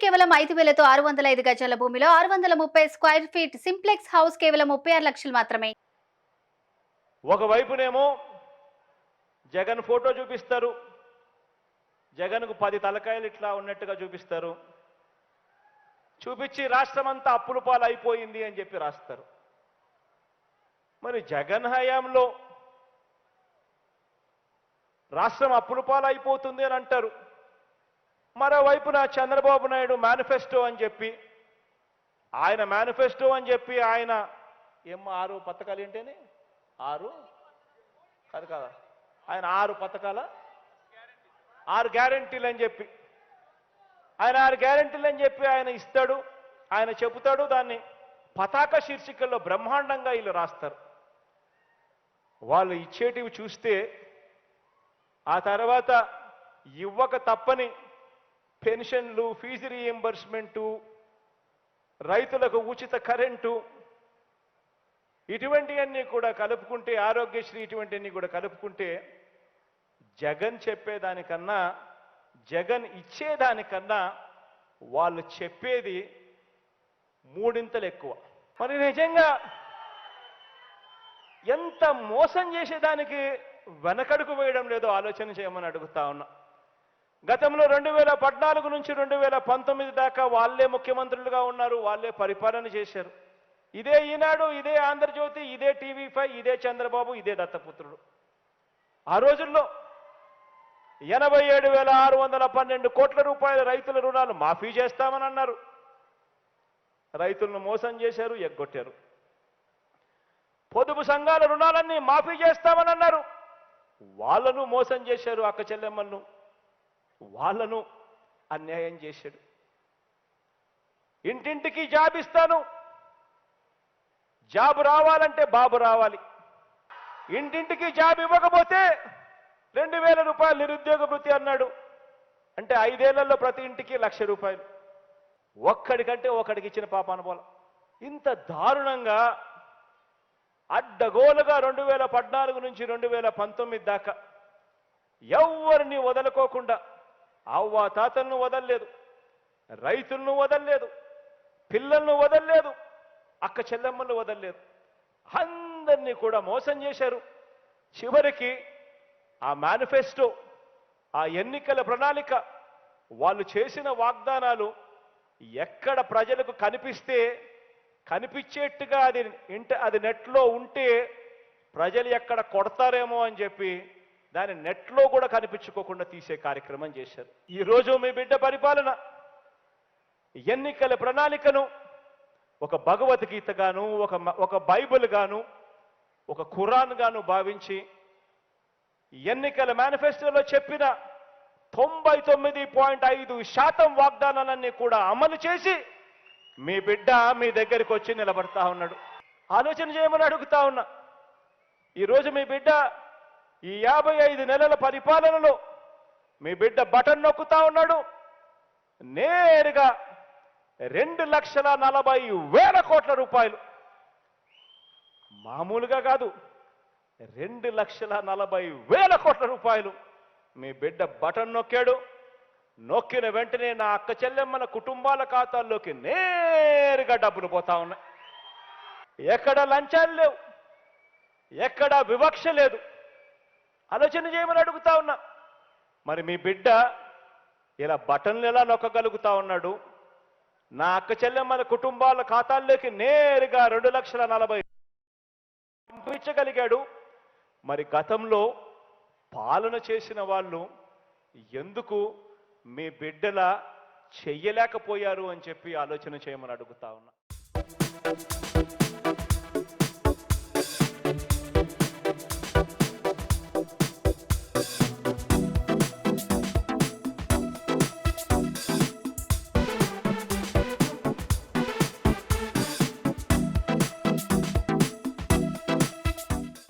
కేవలం 5,000తో 605 గజాల భూమిలో 630 స్క్వేర్ ఫీట్ సింప్లెక్స్ హౌస్ కేవలం 36 లక్షలు మాత్రమే. ఒకవైపునేమో జగన్ ఫోటో చూపిస్తారు, జగన్కు 10 తలకాయలు ఇట్లా ఉన్నట్టుగా చూపిస్తారు, చూపించి రాష్ట్రమంతా అప్పుల పాలు అయిపోయింది అని చెప్పి రాస్తారు. మరి జగన్ హయాంలో రాష్ట్రం అప్పుల పాలు అయిపోతుంది అని అంటారు. మరోవైపున చంద్రబాబు నాయుడు మేనిఫెస్టో అని చెప్పి ఆయన ఏమో 6 పథకాలు ఏంటని 6 కాదు కదా ఆయన 6 పథకాల 6 గ్యారెంటీలు అని చెప్పి ఆయన ఇస్తాడు, ఆయన చెబుతాడు. దాన్ని పతాక శీర్షికల్లో బ్రహ్మాండంగా వీళ్ళు రాస్తారు. వాళ్ళు ఇచ్చేటివి చూస్తే ఆ తర్వాత ఇవ్వక తప్పని పెన్షన్లు, ఫీజు రీఎంబర్స్మెంటు, రైతులకు ఉచిత కరెంటు, ఇటువంటివన్నీ కూడా కలుపుకుంటే, ఆరోగ్యశ్రీ ఇటువంటివన్నీ కూడా కలుపుకుంటే జగన్ చెప్పేదానికన్నా, జగన్ ఇచ్చేదానికన్నా వాళ్ళు చెప్పేది 3 ఎక్కువ. మరి నిజంగా ఎంత మోసం చేసేదానికి వెనకడుగు వేయడం లేదో ఆలోచన చేయమని అడుగుతా ఉన్నా. గతంలో 2014 నుంచి 2019 దాకా వాళ్ళే ముఖ్యమంత్రులుగా ఉన్నారు, వాళ్ళే పరిపాలన చేశారు. ఇదే ఈనాడు, ఇదే ఆంధ్రజ్యోతి, ఇదే టీవీ5, ఇదే చంద్రబాబు, ఇదే దత్తపుత్రుడు. ఆ రోజుల్లో 87,612 కోట్ల రూపాయల రైతుల రుణాలు మాఫీ చేస్తామని అన్నారు. రైతులను మోసం చేశారు, ఎగ్గొట్టారు. పొదుపు సంఘాల రుణాలన్నీ మాఫీ చేస్తామని అన్నారు, వాళ్ళను మోసం చేశారు. అక్క చెల్లెమ్మలను వాళ్ళను అన్యాయం చేశాడు. ఇంటింటికి జాబ్ ఇస్తాను, జాబ్ రావాలంటే బాబు రావాలి. ఇంటింటికి జాబ్ ఇవ్వకపోతే 2,000 రూపాయలు నిరుద్యోగ భృతి అన్నాడు. అంటే 5 ఏళ్లలో ప్రతి ఇంటికి 1,00,000 రూపాయలు. ఒక్కడికంటే ఒకడికి ఇచ్చిన పాపాన పోల. ఇంత దారుణంగా అడ్డగోలుగా 2014 నుంచి 2019 దాకా ఎవరిని వదలుకోకుండా అవ్వ తాతలను వదలలేదు, రైతులను వదలలేదు, పిల్లలను వదలలేదు, అక్క చెల్లెమ్మలను వదలలేదు. అందరినీ కూడా మోసం చేశారు. చివరికి ఆ మేనిఫెస్టో, ఆ ఎన్నికల ప్రణాళిక, వాళ్ళు చేసిన వాగ్దానాలు ఎక్కడ ప్రజలకు కనిపించేట్టుగా అది నెట్లో ఉంటే ప్రజలు ఎక్కడ కొడతారేమో అని చెప్పి దాన్ని నెట్లో కూడా కనిపించుకోకుండా తీసే కార్యక్రమం చేశారు. ఈరోజు మీ బిడ్డ పరిపాలన ఎన్నికల ప్రణాళికను ఒక భగవద్గీత గాను, ఒక బైబిల్ గాను, ఒక ఖురాన్ గాను భావించి ఎన్నికల మేనిఫెస్టోలో చెప్పిన 99.5% వాగ్దానాలన్నీ కూడా అమలు చేసి మీ బిడ్డ మీ దగ్గరికి వచ్చి నిలబడతా ఉన్నాడు. ఆలోచన చేయమని అడుగుతా ఉన్నా. ఈరోజు మీ బిడ్డ ఈ 55 నెలల పరిపాలనలో మీ బిడ్డ బటన్ నొక్కుతా ఉన్నాడు. నేరుగా 2,40,000 కోట్ల రూపాయలు, మామూలుగా కాదు, 2,40,000 కోట్ల రూపాయలు మీ బిడ్డ బటన్ నొక్కాడు. నొక్కిన వెంటనే నా అక్క చెల్లెమ్మల కుటుంబాల ఖాతాల్లోకి నేరుగా డబ్బులు పోతా ఉన్నాయి. ఎక్కడ లంచాలు లేవు, ఎక్కడ వివక్ష లేదు. ఆలోచన చేయమని అడుగుతా ఉన్నా. మరి మీ బిడ్డ ఇలా బటన్లు ఎలా నొక్కగలుగుతా ఉన్నాడు? నా అక్క చెల్లెమ్మల కుటుంబాల ఖాతాల్లోకి నేరుగా 2,40,000 పంపించగలిగాడు. మరి గతంలో పాలన చేసిన వాళ్ళు ఎందుకు మీ బిడ్డలా చెయ్యలేకపోయారు అని చెప్పి ఆలోచన చేయమని అడుగుతా ఉన్నా.